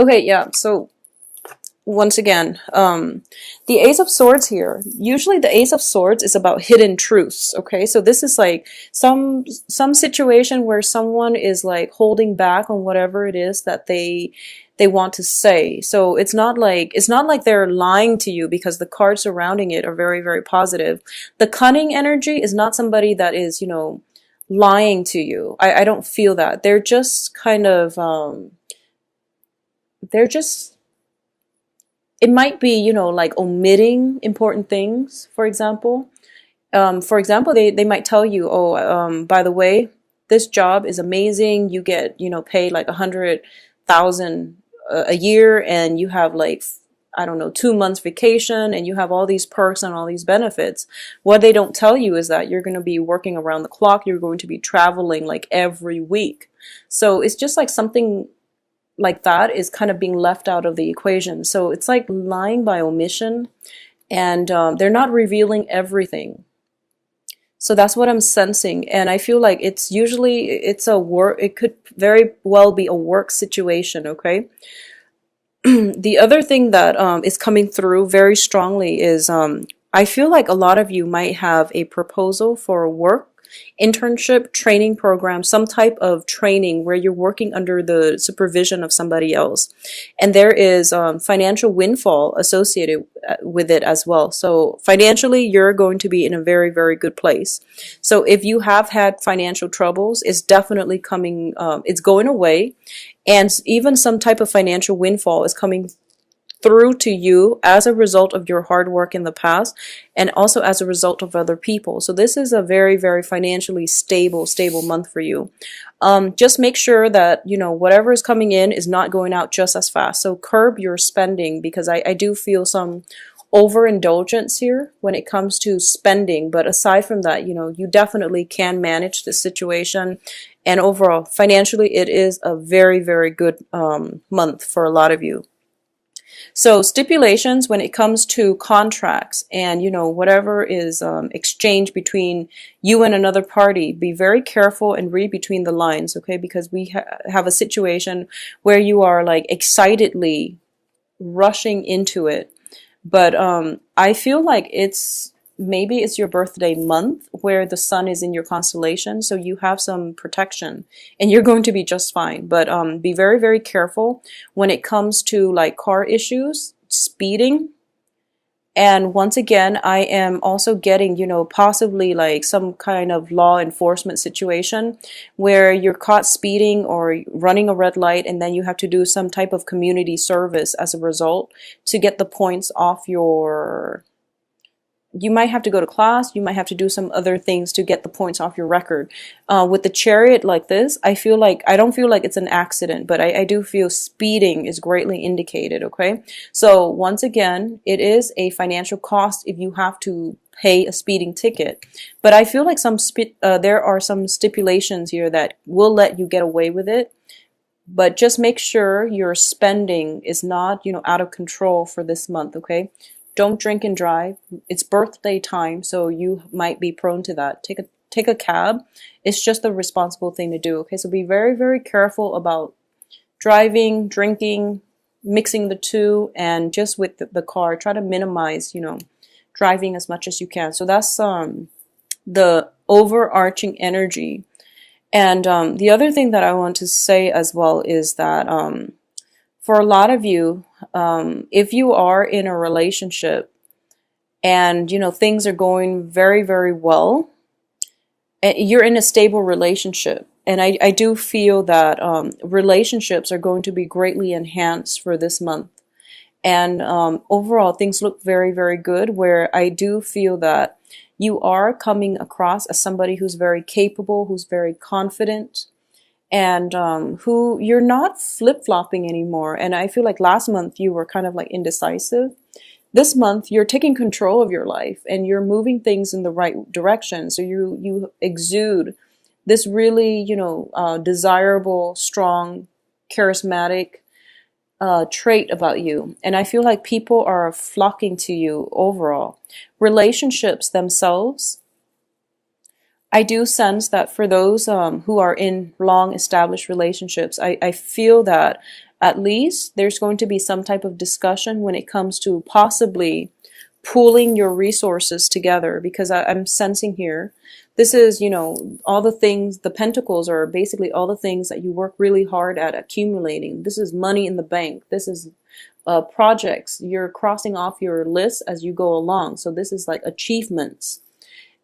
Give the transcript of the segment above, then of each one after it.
Okay, yeah. So once again, the Ace of Swords here. Usually, the Ace of Swords is about hidden truths. Okay, so this is like some situation where someone is like holding back on whatever it is that they want to say. So it's not like they're lying to you, because the cards surrounding it are very, very positive. The cunning energy is not somebody that is, lying to you. I don't feel that. They're just kind of they're just it might be, like omitting important things, for example. They might tell you, oh, by the way, this job is amazing. You get, paid like 100,000 a year, and you have like, I don't know, 2 months vacation, and you have all these perks and all these benefits. What they don't tell you is that you're going to be working around the clock. You're going to be traveling like every week. So it's just like something like that is kind of being left out of the equation. So it's like lying by omission, and they're not revealing everything. So that's what I'm sensing, and I feel like it's a work. It could very well be a work situation. Okay. The other thing that is coming through very strongly is I feel like a lot of you might have a proposal for work, internship, training program, some type of training where you're working under the supervision of somebody else. And there is financial windfall associated with it as well. So financially, you're going to be in a very, very good place. So if you have had financial troubles, it's definitely coming, it's going away. And even some type of financial windfall is coming through to you as a result of your hard work in the past, and also as a result of other people. So this is a very, very financially stable month for you. Just make sure that, whatever is coming in is not going out just as fast. So curb your spending, because I do feel some overindulgence here when it comes to spending. But aside from that, you definitely can manage the situation. And overall, financially, it is a very, very good month for a lot of you. So stipulations when it comes to contracts and, whatever is exchanged between you and another party, be very careful and read between the lines, okay? Because we have a situation where you are like excitedly rushing into it. But I feel like maybe it's your birthday month where the sun is in your constellation, so you have some protection and you're going to be just fine. But be very, very careful when it comes to like car issues, speeding. And once again, I am also getting, possibly like some kind of law enforcement situation where you're caught speeding or running a red light, and then you have to do some type of community service as a result to get the points off your. You might have to go to class, you might have to do some other things to get the points off your record. With the chariot like this, I don't feel like it's an accident, but I do feel speeding is greatly indicated, okay? So once again, it is a financial cost if you have to pay a speeding ticket. But I feel like there are some stipulations here that will let you get away with it. But just make sure your spending is not, out of control for this month, okay? Don't drink and drive. It's birthday time, so you might be prone to that. Take a cab. It's just the responsible thing to do. Okay, so be very, very careful about driving, drinking, mixing the two, and just with the car, try to minimize, driving as much as you can. So that's the overarching energy. And the other thing that I want to say as well is that for a lot of you, if you are in a relationship and, things are going very, very well, you're in a stable relationship. And I do feel that relationships are going to be greatly enhanced for this month. And overall, things look very, very good, where I do feel that you are coming across as somebody who's very capable, who's very confident, and who you're not flip-flopping anymore. And I feel like last month you were kind of like indecisive. This month you're taking control of your life and you're moving things in the right direction. So you exude this really, desirable, strong, charismatic trait about you. And I feel like people are flocking to you overall. Relationships themselves, I do sense that for those who are in long established relationships, I feel that At least there's going to be some type of discussion when it comes to possibly pooling your resources together, because I'm sensing here, this is, all the things, the pentacles are basically all the things that you work really hard at accumulating. This is money in the bank. This is projects you're crossing off your list as you go along. So this is like achievements.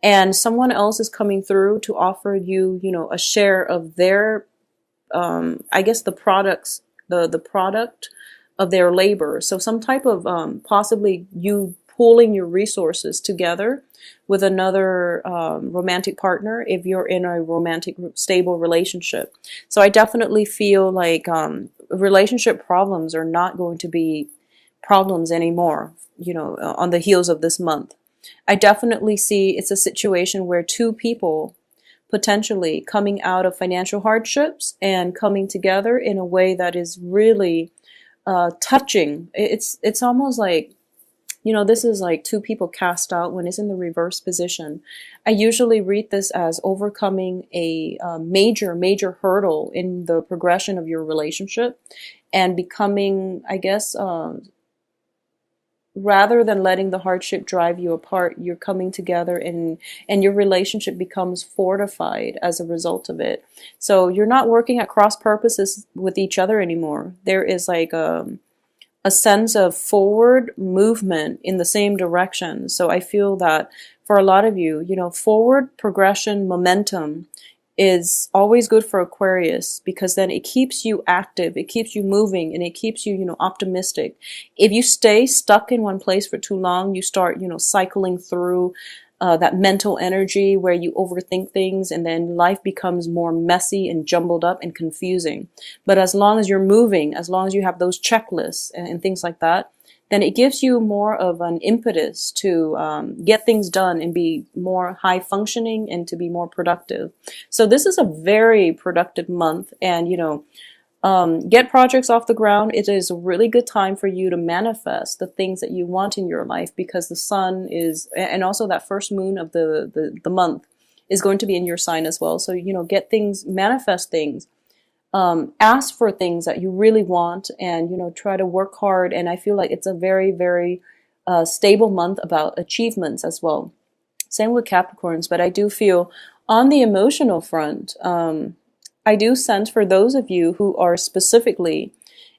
And someone else is coming through to offer you, a share of their, I guess the products, the product of their labor. So some type of possibly you pooling your resources together with another romantic partner if you're in a romantic stable relationship. So I definitely feel like relationship problems are not going to be problems anymore, on the heels of this month. I definitely see it's a situation where two people potentially coming out of financial hardships and coming together in a way that is really touching. It's almost like, this is like two people cast out when it's in the reverse position. I usually read this as overcoming a major hurdle in the progression of your relationship and becoming, I guess, rather than letting the hardship drive you apart, you're coming together and your relationship becomes fortified as a result of it. So you're not working at cross purposes with each other anymore. There is like a sense of forward movement in the same direction. So I feel that for a lot of you, forward progression momentum is always good for Aquarius, because then it keeps you active, it keeps you moving, and it keeps you, optimistic. If you stay stuck in one place for too long, you start, cycling through that mental energy where you overthink things, and then life becomes more messy and jumbled up and confusing. But as long as you're moving, as long as you have those checklists and things like that, then it gives you more of an impetus to get things done and be more high functioning and to be more productive. So this is a very productive month, and get projects off the ground. It is a really good time for you to manifest the things that you want in your life, because the sun is, and also that first moon of the month is going to be in your sign as well. So, get things, manifest things, ask for things that you really want, and, try to work hard. And I feel like it's a very, very stable month about achievements as well. Same with Capricorns, but I do feel on the emotional front, I do sense for those of you who are specifically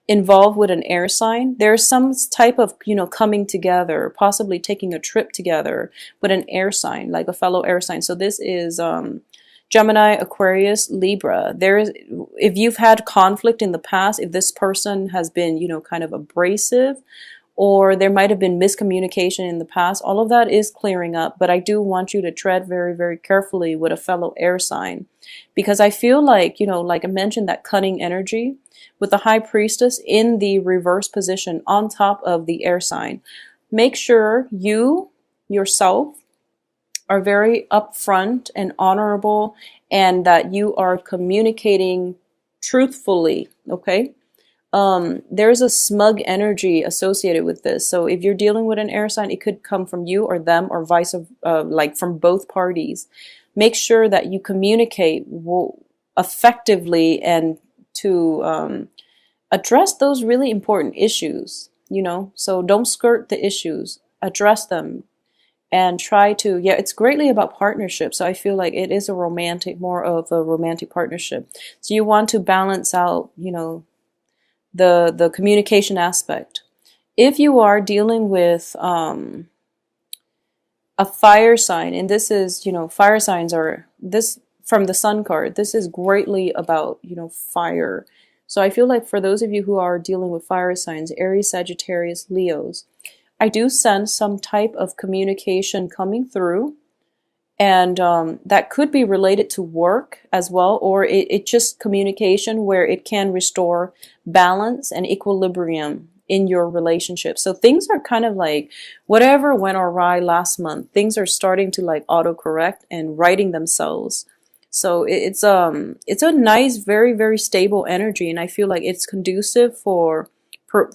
involved with an air sign, there's some type of, coming together, possibly taking a trip together with an air sign, like a fellow air sign. So this is Gemini, Aquarius, Libra. If you've had conflict in the past, if this person has been, kind of abrasive, or there might have been miscommunication in the past, all of that is clearing up. But I do want you to tread very, very carefully with a fellow air sign, because I feel like, like I mentioned, that cunning energy with the High Priestess in the reverse position on top of the air sign. Make sure you yourself are very upfront and honorable, and that you are communicating truthfully, okay? There's a smug energy associated with this. So if you're dealing with an air sign, it could come from you or them, or vice like from both parties. Make sure that you communicate effectively and to address those really important issues, so don't skirt the issues, address them, and try to, it's greatly about partnership. So I feel like it is more of a romantic partnership. So you want to balance out, the communication aspect. If you are dealing with a fire sign, and this is, fire signs are, this from the Sun card, this is greatly about, fire. So I feel like for those of you who are dealing with fire signs, Aries, Sagittarius, Leos, I do sense some type of communication coming through, and that could be related to work as well, or it just communication where it can restore balance and equilibrium in your relationship. So things are kind of like whatever went awry last month, things are starting to like autocorrect and righting themselves. So it's a nice, very, very stable energy, and I feel like it's conducive for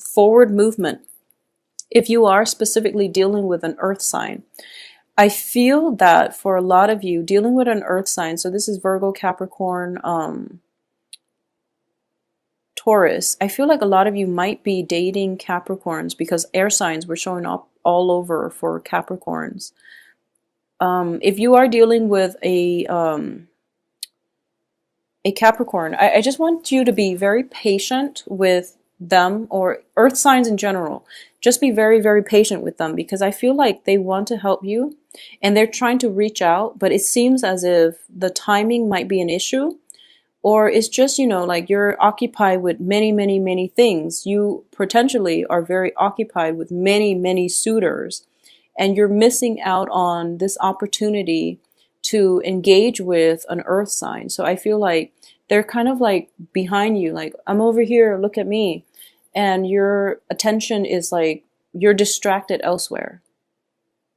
forward movement. If you are specifically dealing with an earth sign, I feel that for a lot of you dealing with an earth sign, so this is Virgo, Capricorn, Taurus, I feel like a lot of you might be dating Capricorns because air signs were showing up all over for Capricorns. If you are dealing with a Capricorn, I just want you to be very patient with them, or earth signs in general. Just be very, very patient with them because I feel like they want to help you and they're trying to reach out, but it seems as if the timing might be an issue, or it's just, you know, like you're occupied with many, many, many things. You potentially are very occupied with many, many suitors, and you're missing out on this opportunity to engage with an earth sign. So I feel like they're kind of like behind you, like, I'm over here, look at me. And your attention is like, you're distracted elsewhere.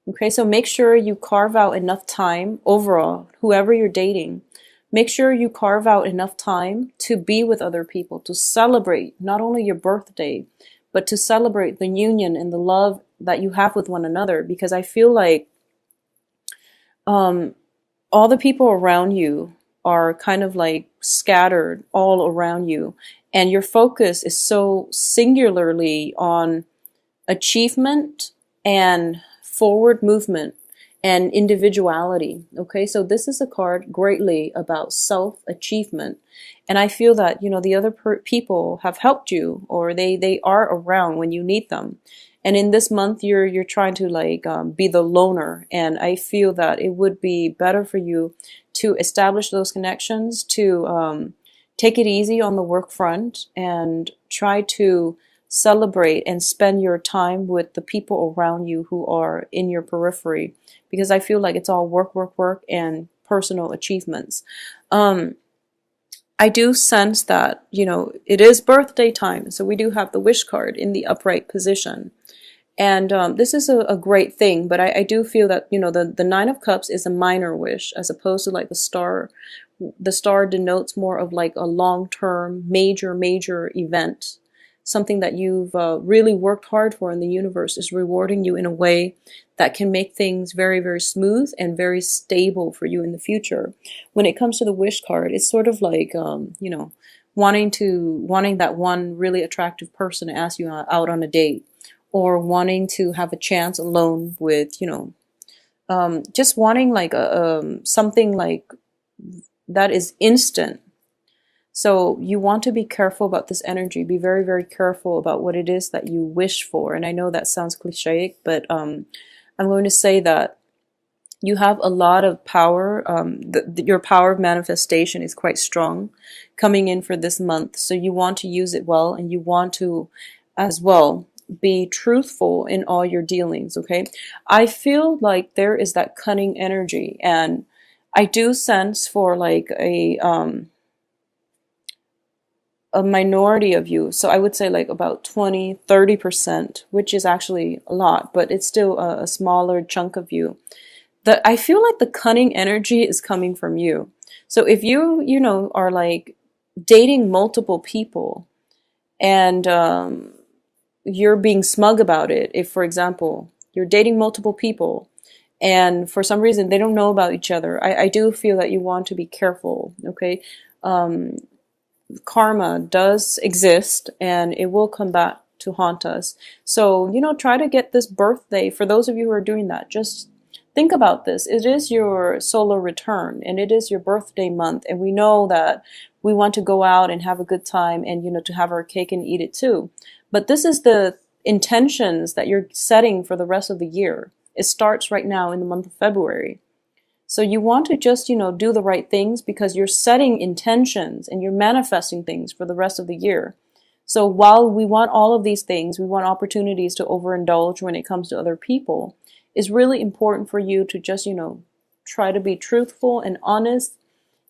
Okay, so make sure you carve out enough time overall, whoever you're dating, make sure you carve out enough time to be with other people, to celebrate not only your birthday, but to celebrate the union and the love that you have with one another. Because I feel like all the people around you are kind of like scattered all around you, and your focus is so singularly on achievement and forward movement and individuality. Okay, so this is a card greatly about self-achievement, and I feel that, you know, the other people have helped you, or they are around when you need them. And in this month, you're trying to like be the loner, and I feel that it would be better for you to establish those connections, to take it easy on the work front, and try to celebrate and spend your time with the people around you who are in your periphery, because I feel like it's all work, work, work, and personal achievements. I do sense that, you know, it is birthday time, so we do have the wish card in the upright position. And this is a great thing, but I do feel that, you know, the Nine of Cups is a minor wish as opposed to like the star. The star denotes more of like a long-term, major event, something that you've really worked hard for, and the universe is rewarding you in a way that can make things very, very smooth and very stable for you in the future. When it comes to the wish card, it's sort of like, you know, wanting that one really attractive person to ask you out on a date, or wanting to have a chance alone with, you know, just wanting like something like that is instant. So you want to be careful about this energy. Be very, very careful about what it is that you wish for. And I know that sounds cliche, but I'm going to say that you have a lot of power. Your power of manifestation is quite strong coming in for this month. So you want to use it well, and you want to as well be truthful in all your dealings. Okay, I feel like there is that cunning energy, and I do sense for like a minority of you, so I would say like about 20-30%, which is actually a lot, but it's still a smaller chunk of you, that I feel like the cunning energy is coming from you. So if you know, are like dating multiple people, and you're being smug about it, if for example you're dating multiple people and for some reason they don't know about each other, I do feel that you want to be careful. Okay, karma does exist, and it will come back to haunt us. So, you know, try to get this birthday, for those of you who are doing that, just think about this. It is your solar return, and it is your birthday month, and we know that we want to go out and have a good time, and, you know, to have our cake and eat it too. But this is the intentions that you're setting for the rest of the year. It starts right now in the month of February. So you want to just, you know, do the right things, because you're setting intentions and you're manifesting things for the rest of the year. So while we want all of these things, we want opportunities to overindulge when it comes to other people, it's really important for you to just, you know, try to be truthful and honest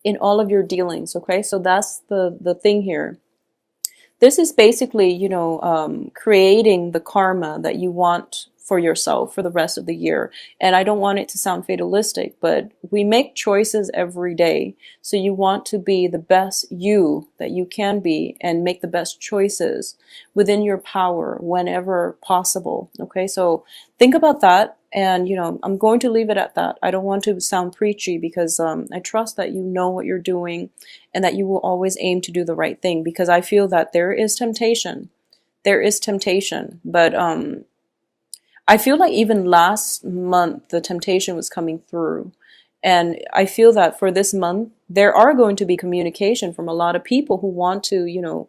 in all of your dealings. Okay, so that's the thing here. This is basically, you know, creating the karma that you want for yourself for the rest of the year. And I don't want it to sound fatalistic, but we make choices every day. So you want to be the best you that you can be, and make the best choices within your power whenever possible. Okay, so think about that. And, I'm going to leave it at that. I don't want to sound preachy because I trust that you know what you're doing and that you will always aim to do the right thing, because I feel that there is temptation. There is temptation. But I feel like even last month, the temptation was coming through. And I feel that for this month, there are going to be communication from a lot of people who want to,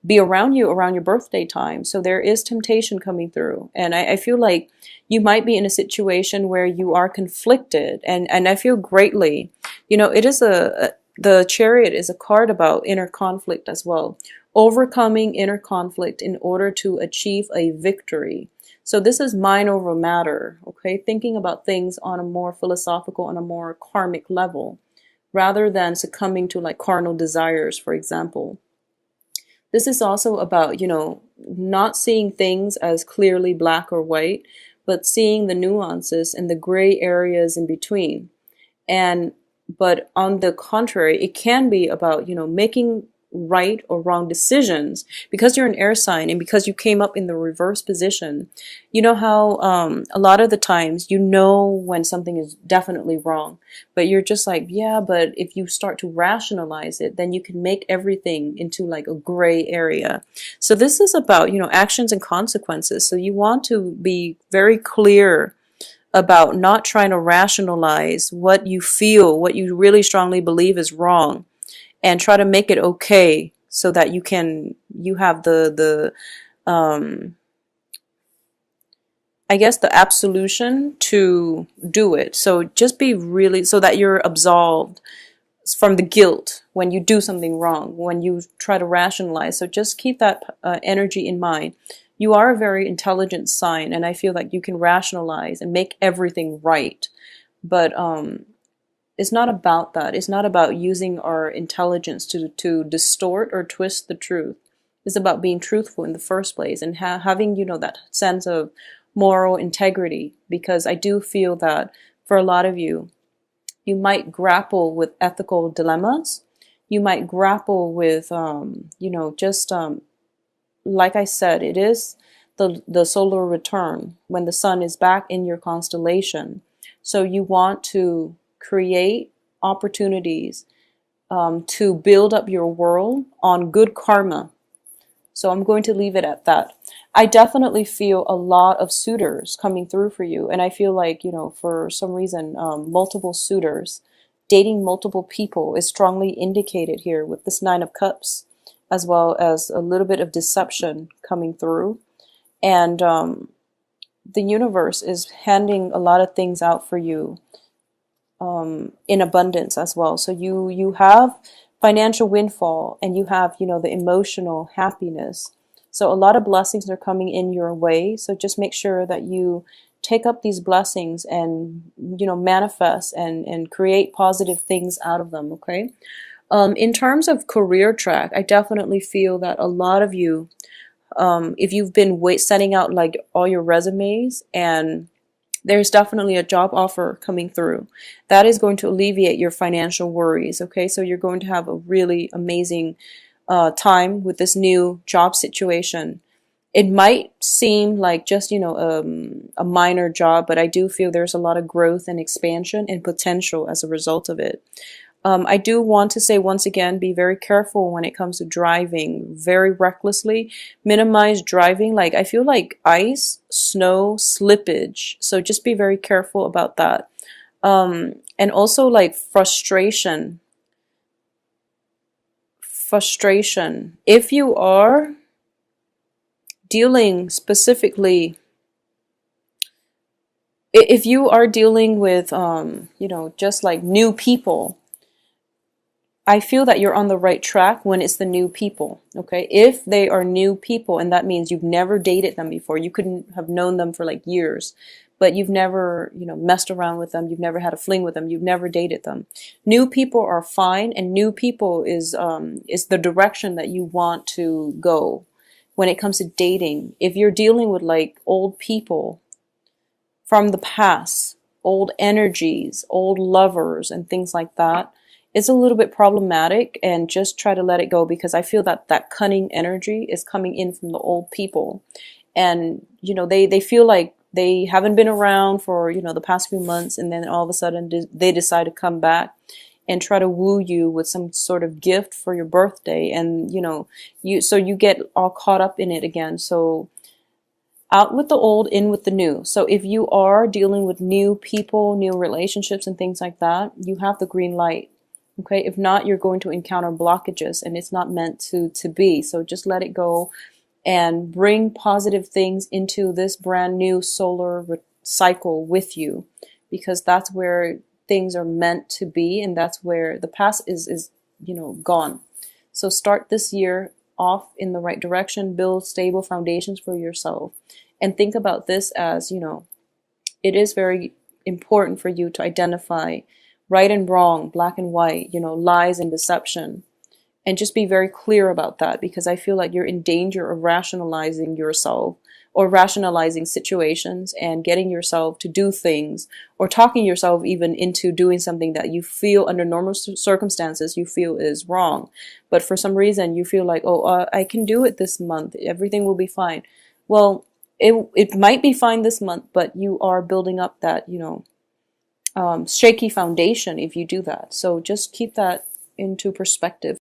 be around you around your birthday time. So there is temptation coming through. And I feel like you might be in a situation where you are conflicted. And I feel greatly, it is the Chariot is a card about inner conflict as well. Overcoming inner conflict in order to achieve a victory. So this is mind over matter, okay? Thinking about things on a more philosophical, on a more karmic level, rather than succumbing to like carnal desires, for example. This is also about, not seeing things as clearly black or white, but seeing the nuances and the gray areas in between. But on the contrary, it can be about, making right or wrong decisions, because you're an air sign and because you came up in the reverse position. You know how a lot of the times when something is definitely wrong, but you're just like, yeah, but if you start to rationalize it, then you can make everything into like a gray area. So this is about, actions and consequences. So you want to be very clear about not trying to rationalize what you feel, what you really strongly believe is wrong, and try to make it okay so that you have the I guess the absolution to do it. So just be really, so that you're absolved from the guilt when you do something wrong, when you try to rationalize. So just keep that energy in mind. You are a very intelligent sign, and I feel like you can rationalize and make everything right. But it's not about that. It's not about using our intelligence to distort or twist the truth. It's about being truthful in the first place and having, that sense of moral integrity. Because I do feel that for a lot of you, you might grapple with ethical dilemmas. You might grapple with, like I said, it is the solar return when the sun is back in your constellation. So you want to create opportunities to build up your world on good karma. So I'm going to leave it at that. I definitely feel a lot of suitors coming through for you. And I feel like, for some reason, multiple suitors, dating multiple people is strongly indicated here with this 9 of Cups, as well as a little bit of deception coming through. And the universe is handing a lot of things out for you in abundance as well. So you have financial windfall, and you have, the emotional happiness. So a lot of blessings are coming in your way. So just make sure that you take up these blessings and, manifest and create positive things out of them. Okay. In terms of career track, I definitely feel that a lot of you, if you've been sending out like all your resumes, and there's definitely a job offer coming through, that is going to alleviate your financial worries. Okay, so you're going to have a really amazing time with this new job situation. It might seem like just, a minor job, but I do feel there's a lot of growth and expansion and potential as a result of it. I do want to say once again, be very careful when it comes to driving very recklessly. Minimize driving. Like, I feel like ice, snow, slippage. So just be very careful about that. And also like frustration. If you are dealing specifically, if you are dealing with, just like new people, I feel that you're on the right track when it's the new people, okay? If they are new people, and that means you've never dated them before, you couldn't have known them for like years, but you've never, messed around with them, you've never had a fling with them, you've never dated them. New people are fine, and new people is the direction that you want to go when it comes to dating. If you're dealing with like old people from the past, old energies, old lovers, and things like that, it's a little bit problematic, and just try to let it go, because I feel that cunning energy is coming in from the old people. And, they feel like they haven't been around for, you know, the past few months, and then all of a sudden they decide to come back and try to woo you with some sort of gift for your birthday, and you know, you get all caught up in it again. So out with the old, in with the new. So if you are dealing with new people, new relationships and things like that, you have the green light. Okay, if not, you're going to encounter blockages, and it's not meant to be. So just let it go and bring positive things into this brand new solar cycle with you, because that's where things are meant to be, and that's where the past is you know, gone. So start this year off in the right direction, build stable foundations for yourself, and think about this as, you know, it is very important for you to identify right and wrong, black and white, you know, lies and deception, and just be very clear about that, because I feel like you're in danger of rationalizing yourself or rationalizing situations and getting yourself to do things, or talking yourself even into doing something that you feel under normal circumstances you feel is wrong. But for some reason you feel like, oh, I can do it this month, everything will be fine. Well, it might be fine this month, but you are building up that, you know, shaky foundation if you do that. So just keep that into perspective.